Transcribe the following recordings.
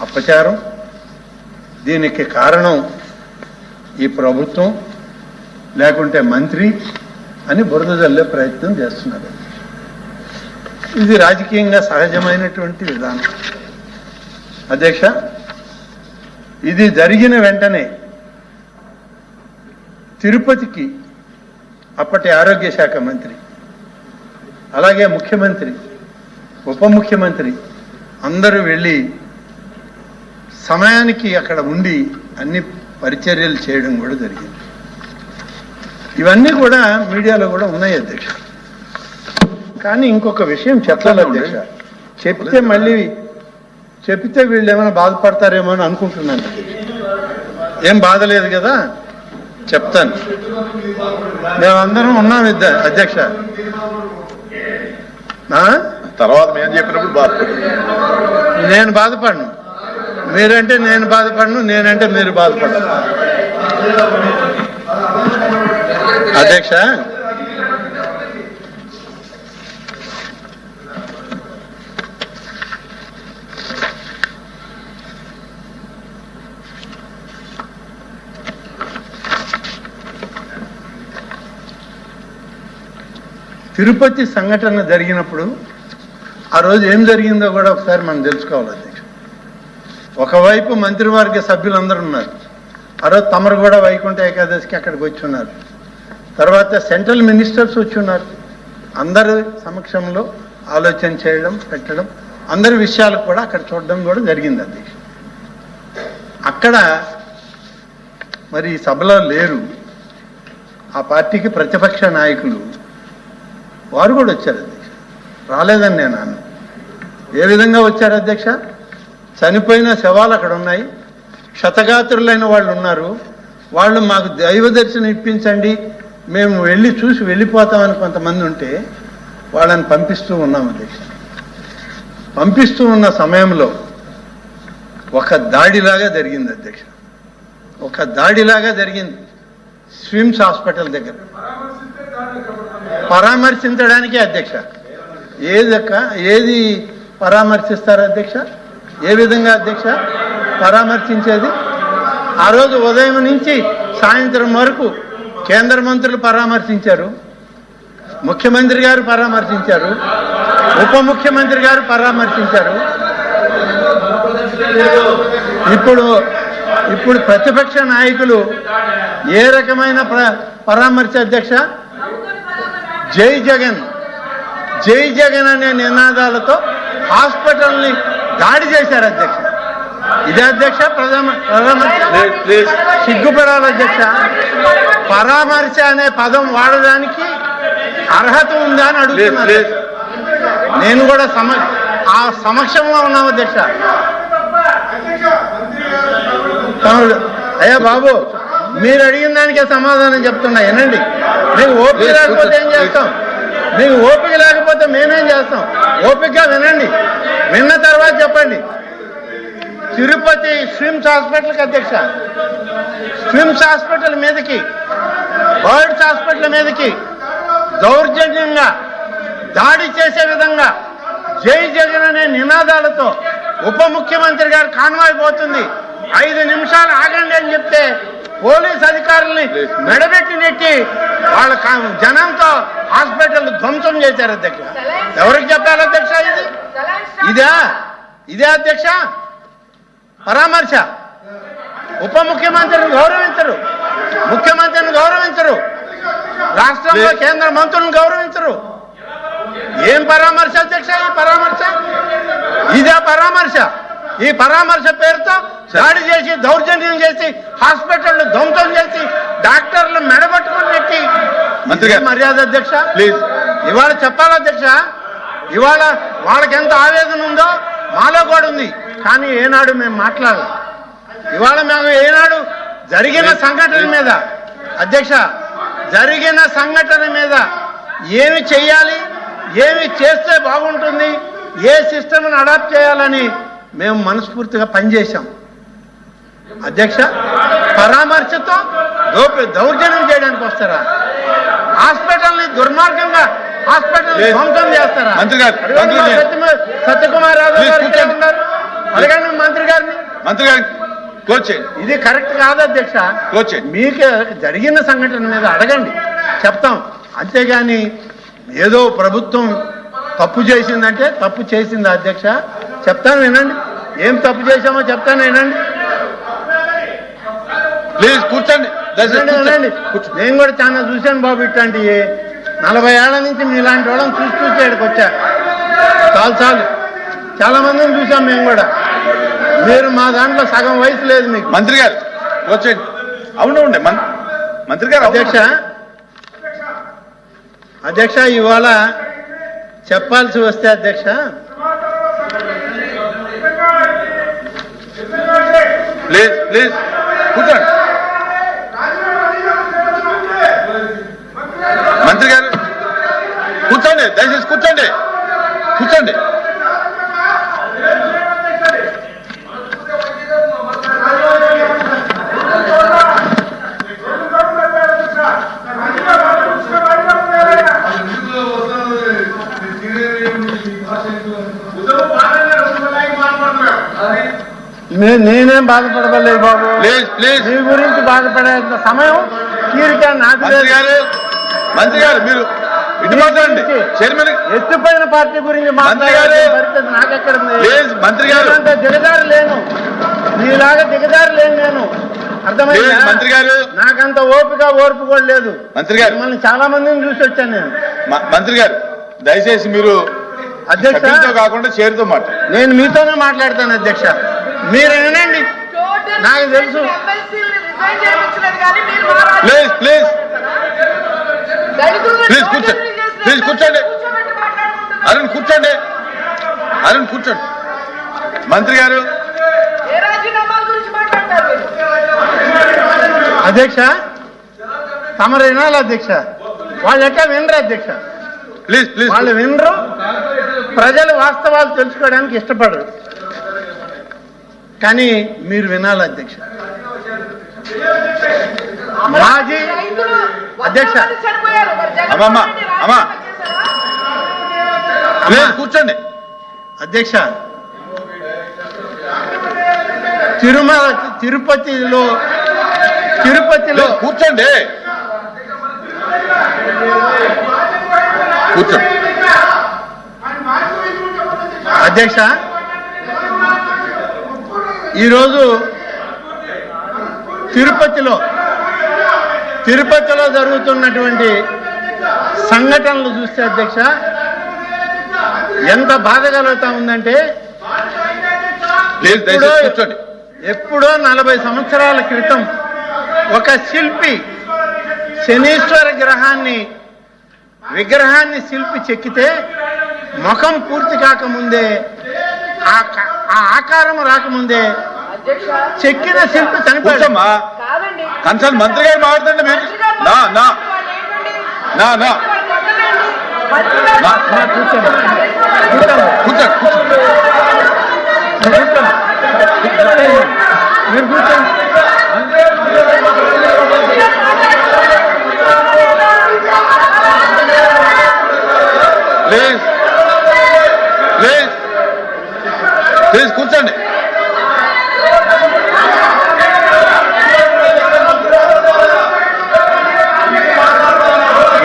అపచారం. దీనికి కారణం ఈ ప్రభుత్వం లేకుంటే మంత్రి అని బురద జల్లే ప్రయత్నం చేస్తున్నారు. ఇది రాజకీయంగా సహజమైనటువంటి విధానం. అధ్యక్ష, ఇది జరిగిన వెంటనే తిరుపతికి అప్పటి ఆరోగ్య శాఖ మంత్రి, అలాగే ముఖ్యమంత్రి, ఉప ముఖ్యమంత్రి అందరూ వెళ్ళి సమయానికి అక్కడ ఉండి అన్ని పరిచర్యలు చేయడం కూడా జరిగింది. ఇవన్నీ కూడా మీడియాలో కూడా ఉన్నాయి అధ్యక్ష. కానీ ఇంకొక విషయం చెప్పాలి అధ్యక్ష, చెప్తే వీళ్ళు ఏమైనా బాధపడతారేమో అని అనుకుంటున్నాను అధ్యక్ష. ఏం బాధ లేదు కదా, చెప్తాను. మేమందరం ఉన్నాం అధ్యక్ష. తర్వాత మేము చెప్పినప్పుడు బాధపడు. నేను బాధపడను, మీరంటే నేను బాధపడను, నేనంటే మీరు బాధపడను. అధ్యక్ష, తిరుపతి సంఘటన జరిగినప్పుడు ఆ రోజు ఏం జరిగిందో కూడా ఒకసారి మనం తెలుసుకోవాలి అధ్యక్ష. ఒకవైపు మంత్రివర్గ సభ్యులందరూ ఉన్నారు. ఆ రోజు తమరు కూడా వైకుంఠ ఏకాదశికి అక్కడికి వచ్చి ఉన్నారు. తర్వాత సెంట్రల్ మినిస్టర్స్ వచ్చి ఉన్నారు. అందరి సమక్షంలో ఆలోచన చేయడం, పెట్టడం, అందరి విషయాలు కూడా అక్కడ చూడడం కూడా జరిగింది అధ్యక్ష. అక్కడ మరి సభలో లేరు ఆ పార్టీకి ప్రతిపక్ష నాయకులు, వారు కూడా వచ్చారు అధ్యక్ష. రాలేదని నేను అన్నాను. ఏ విధంగా వచ్చారు అధ్యక్ష? చనిపోయిన శవాలు అక్కడ ఉన్నాయి, క్షతగాత్రులైన వాళ్ళు ఉన్నారు. వాళ్ళు మాకు దైవ దర్శనం ఇప్పించండి, మేము వెళ్ళి చూసి వెళ్ళిపోతామని కొంతమంది ఉంటే వాళ్ళని పంపిస్తూ ఉన్నాం అధ్యక్ష. పంపిస్తూ ఉన్న సమయంలో ఒక దాడిలాగా జరిగింది అధ్యక్ష. ఒక దాడిలాగా జరిగింది స్విమ్స్ హాస్పిటల్ దగ్గర. పరామర్శించడానికి అధ్యక్ష, ఏది పరామర్శిస్తారు అధ్యక్ష? ఏ విధంగా అధ్యక్ష పరామర్శించేది? ఆ రోజు ఉదయం నుంచి సాయంత్రం వరకు కేంద్ర మంత్రులు పరామర్శించారు, ముఖ్యమంత్రి గారు పరామర్శించారు, ఉప ముఖ్యమంత్రి గారు పరామర్శించారు. ఇప్పుడు ప్రతిపక్ష నాయకులు ఏ రకమైన పరామర్శ అధ్యక్ష? జై జగన్, జై జగన్ అనే నినాదాలతో హాస్పిటల్ని దాడి చేశారు అధ్యక్ష. ఇదే అధ్యక్ష పరామర్శ? సిగ్గుపడాలి అధ్యక్ష. పరామర్శ అనే పదం వాడడానికి అర్హత ఉందా అని అడుగుతున్నాను. నేను కూడా ఆ సమక్షంలో ఉన్నాం అధ్యక్ష. అయ్యా బాబు, మీరు అడిగిన దానికే సమాధానం చెప్తున్నా, వినండి. మీకు ఓపిక లేకపోతే ఏం చేస్తాం? మీకు ఓపిక లేకపోతే మేమేం చేస్తాం? ఓపికగా వినండి, విన్న తర్వాత చెప్పండి. తిరుపతి స్విమ్స్ హాస్పిటల్కి అధ్యక్ష, స్విమ్స్ హాస్పిటల్ మీదకి, బర్డ్స్ హాస్పిటల్ మీదకి దౌర్జన్యంగా దాడి చేసే విధంగా జై జగన్ అనే నినాదాలతో ఉప ముఖ్యమంత్రి గారు కాన్వాయ్ పోతుంది, 5 నిమిషాలు ఆగండి అని చెప్తే పోలీస్ అధికారుల్ని మెడబెట్టి నెట్టి వాళ్ళ జనంతో హాస్పిటల్ ధ్వంసం చేశారు అధ్యక్ష. ఎవరికి చెప్పాలి అధ్యక్ష? ఇదే అధ్యక్ష పరామర్శ? ఉప ముఖ్యమంత్రిని గౌరవించరు, ముఖ్యమంత్రిని గౌరవించరు, రాష్ట్రంలో కేంద్ర మంత్రులను గౌరవించరు. ఏం పరామర్శ అధ్యక్ష ఈ పరామర్శ? ఇదే పరామర్శ? ఈ పరామర్శ పేరుతో దాడి చేసి, దౌర్జన్యం చేసి, హాస్పిటల్ ధ్వంసం చేసి, డాక్టర్లు మెడబట్టుకుని నెట్టి మర్యాద అధ్యక్ష? ప్లీజ్ ఇవాళ చెప్పాలి అధ్యక్ష. ఇవాళ వాళ్ళకి ఎంత ఆవేదన ఉందో మాలో కూడా ఉంది, కానీ ఏనాడు మేము మాట్లాడాలి. ఇవాళ మేము ఏనాడు జరిగిన సంఘటన మీద అధ్యక్ష, జరిగిన సంఘటన మీద ఏమి చెయ్యాలి, ఏమి చేస్తే బాగుంటుంది, ఏ సిస్టమ్ని అడాప్ట్ చేయాలని మేము మనస్ఫూర్తిగా పనిచేశాం అధ్యక్ష. పరామర్శతో దౌర్జన్యం చేయడానికి వస్తారా? హాస్పిటల్ని దుర్మార్గంగా హాస్పిటల్ ధ్వంసం చేస్తారా? సత్యకుమార్ యాదవ్ గారు ఉన్నారు. అడగండి మంత్రి గారిని. మంత్రి గారికి క్లోజ్ చేయండి. ఇది కరెక్ట్ కాదు అధ్యక్ష. క్లోజ్ చేయండి. మీకు జరిగిన సంఘటన మీద అడగండి, చెప్తాం. అంతేగాని ఏదో ప్రభుత్వం తప్పు చేసిందంటే తప్పు చేసింది అధ్యక్ష, చెప్తాను వినండి. ఏం తప్పు చేశామో చెప్తాను వినండి. ప్లీజ్ కూర్చోండి. వినండి. నేను కూడా చాలా చూశాను బాబు ఇట్లాంటి 40 ఏళ్ల నుంచి మీలాంటి వాళ్ళని చూసి ఇక్కడికి వచ్చా. చాలు చాలా మందిని చూసాం మేము కూడా. మీరు మా దాంట్లో సగం వయసు లేదు మీకు. మంత్రి గారు క్లోజ్ చేయండి. అవును మంత్రి గారు. అధ్యక్ష ఇవాళ చెప్పాల్సి వస్తే అధ్యక్ష, ప్లీజ్ కూర్చోండి. మంత్రి గారు కూర్చోండి, దయచేసి కూర్చోండి. నేనేం బాధపడలేదు బాబు. ప్లీజ్ మీ గురించి బాధపడేంత సమయం తీరిక నాకు. మంత్రి గారు మీరు ఇటు మాట్లాడండి. చైర్మన్ ఎత్తుపోయిన పార్టీ గురించి మాట్లాడే పరిస్థితి నాకెక్కడ ఉంది? మంత్రి గారు దిగజారు లేను, మీలాగా దిగజారు లేను నేను. అర్థమైంది మంత్రి గారు. నాకంత ఓర్పు కూడా లేదు. మంత్రి గారు మిమ్మల్ని చాలా మందిని చూసి వచ్చాను నేను. మంత్రి గారు దయచేసి మీరు అధ్యక్ష కాకుండా చేరుతో మాట్లాడు. నేను మీతోనే మాట్లాడతాను అధ్యక్ష, మీరు వినండి. నాకు తెలుసు. ప్లీజ్ కూర్చోండి. అరుణ్ కూర్చోండి. మంత్రి గారు. అధ్యక్ష తమరు వినాలి అధ్యక్ష. వాళ్ళు ఎట్లా వినరు అధ్యక్ష. ప్లీజ్ వాళ్ళు వినరు. ప్రజలు వాస్తవాలు తెలుసుకోవడానికి ఇష్టపడరు. కానీ మీరు వినాలి అధ్యక్ష. మాజీ అధ్యక్ష కూర్చోండి. అధ్యక్ష తిరుపతిలో కూర్చోండి. అధ్యక్ష ఈరోజు తిరుపతిలో జరుగుతున్నటువంటి సంఘటనలు చూస్తే అధ్యక్ష ఎంత బాధ కలుగుతా ఉందంటే, ఎప్పుడో 40 సంవత్సరాల క్రితం ఒక శిల్పి శనీశ్వర విగ్రహాన్ని శిల్పి చెక్కితే ముఖం పూర్తి కాకముందే, ఆ ఆకారం రాకముందే చెక్కిన శిల్పి చనిపోయాడు. కన్సర్న్ మంత్రి గారు మాట్లాడండి. మీరు ప్లీజ్ కూర్చోండి.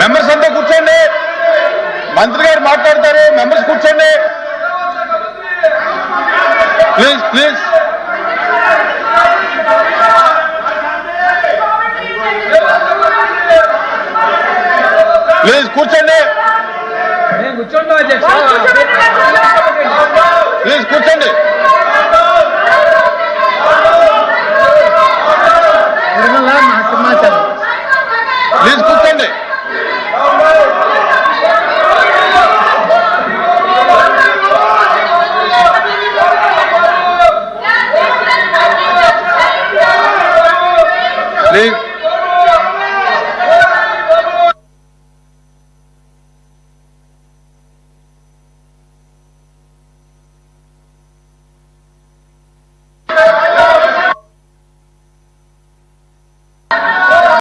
మెంబర్స్ అంతా కూర్చోండి. మంత్రి గారు మాట్లాడతారు. మెంబర్స్ కూర్చోండి ప్లీజ్. ప్లీజ్ కూర్చోండి. కూర్చోండి